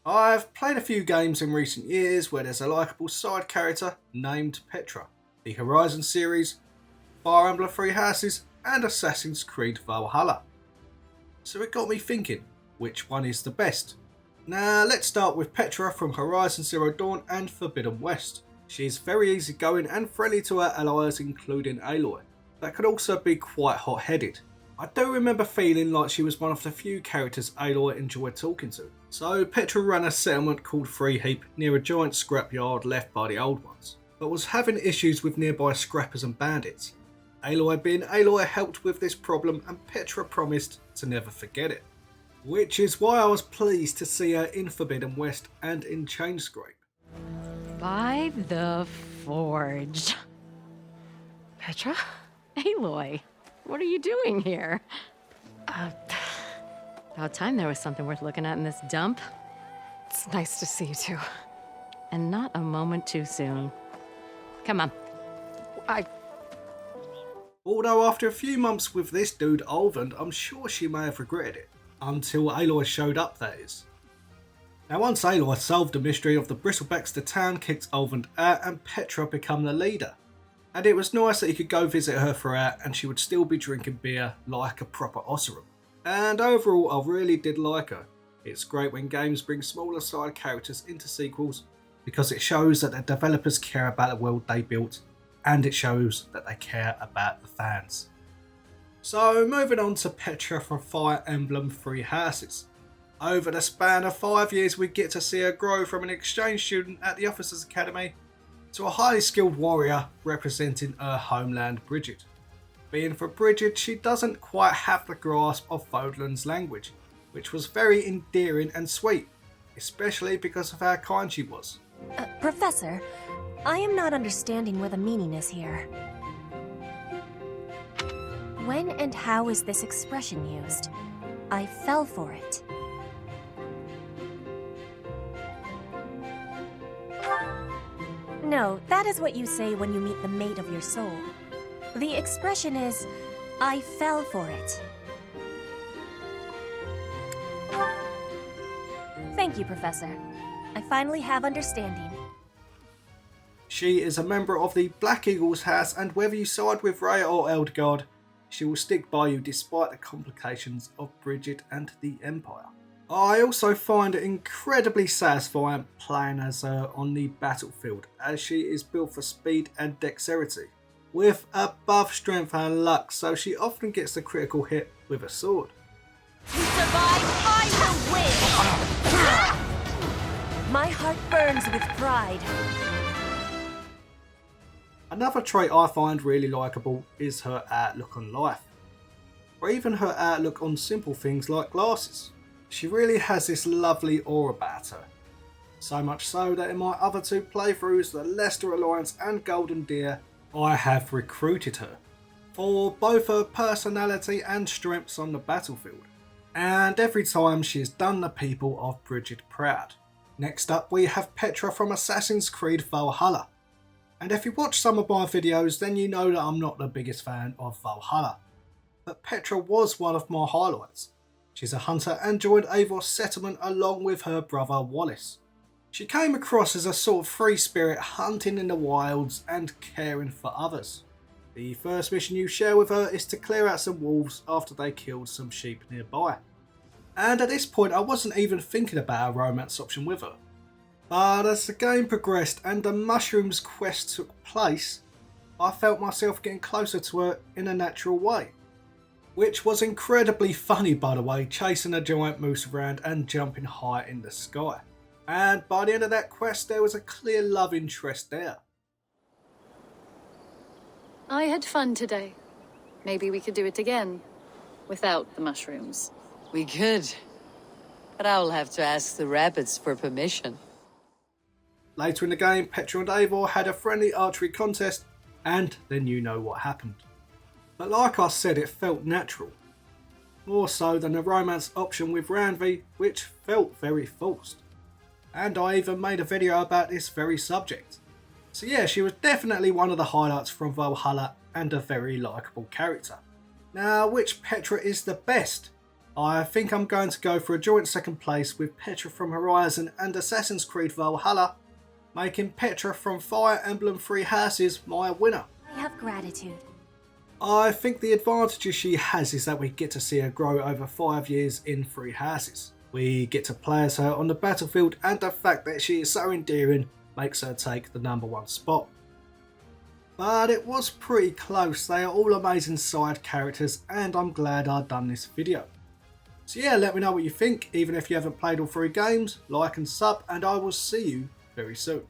I've played a few games in recent years where there's a likeable side character named Petra. The Horizon series, Fire Emblem Three Houses and Assassin's Creed Valhalla. So it got me thinking, which one is the best? Now let's start with Petra from Horizon Zero Dawn and Forbidden West. She is very easygoing and friendly to her allies including Aloy, that could also be quite hot-headed. I do remember feeling like she was one of the few characters Aloy enjoyed talking to. So Petra ran a settlement called Free Heap near a giant scrapyard left by the old ones, but was having issues with nearby scrappers and bandits. Aloy being Aloy helped with this problem and Petra promised to never forget it. Which is why I was pleased to see her in Forbidden West and in Chainscrape. By the Forge. Petra? Aloy, what are you doing here? About time there was something worth looking at in this dump. It's nice to see you too. And not a moment too soon. Come on. Although after a few months with this dude Olvend, I'm sure she may have regretted it. Until Aloy showed up, that is. Now once Aloy solved the mystery of the Bristlebacks, the town kicked Olvend out and Petra became the leader. And it was nice that you could go visit her throughout and she would still be drinking beer like a proper Osserum. And overall I really did like her. It's great when games bring smaller side characters into sequels because it shows that the developers care about the world they built and it shows that they care about the fans. So moving on to Petra from Fire Emblem Three Houses. Over the span of 5 years we get to see her grow from an exchange student at the Officers Academy to a highly skilled warrior representing her homeland Bridget. Being for Bridget, she doesn't quite have the grasp of Fodlan's language, which was very endearing and sweet, especially because of how kind she was. Professor, I am not understanding where the meaning is here. When and how is this expression used? I fell for it. No, that is what you say when you meet the mate of your soul. The expression is, I fell for it. Thank you, Professor. I finally have understanding. She is a member of the Black Eagles House and whether you side with Rhea or Eldgard, she will stick by you despite the complications of Bridget and the Empire. I also find it incredibly satisfying playing as her on the battlefield as she is built for speed and dexterity, with above strength and luck, so she often gets the critical hit with a sword. To survive, I will win! My heart burns with pride. Another trait I find really likeable is her outlook on life, or even her outlook on simple things like glasses. She really has this lovely aura about her. So much so that in my other two playthroughs, the Leicester Alliance and Golden Deer, I have recruited her for both her personality and strengths on the battlefield. And every time she has done the people of Bridget proud. Next up we have Petra from Assassin's Creed Valhalla. And if you watch some of my videos then you know that I'm not the biggest fan of Valhalla. But Petra was one of my highlights. She's a hunter and joined Eivor's settlement along with her brother Wallace. She came across as a sort of free spirit hunting in the wilds and caring for others. The first mission you share with her is to clear out some wolves after they killed some sheep nearby. And at this point I wasn't even thinking about a romance option with her. But as the game progressed and the mushrooms quest took place, I felt myself getting closer to her in a natural way. Which was incredibly funny by the way, chasing a giant moose around and jumping high in the sky. And by the end of that quest there was a clear love interest there. I had fun today. Maybe we could do it again, without the mushrooms. We could, but I will have to ask the rabbits for permission. Later in the game, Petra and Eivor had a friendly archery contest, and then you know what happened. But like I said, it felt natural. More so than a romance option with Randvi, which felt very forced. And I even made a video about this very subject. So yeah, she was definitely one of the highlights from Valhalla and a very likeable character. Now, which Petra is the best? I think I'm going to go for a joint second place with Petra from Horizon and Assassin's Creed Valhalla, making Petra from Fire Emblem Three Houses my winner. I have gratitude. I think the advantages she has is that we get to see her grow over 5 years in Three Houses. We get to play as her on the battlefield, and the fact that she is so endearing makes her take the #1 spot. But it was pretty close. They are all amazing side characters, and I'm glad I've done this video. So yeah, let me know what you think. Even if you haven't played all 3 games, like and sub, and I will see you very soon.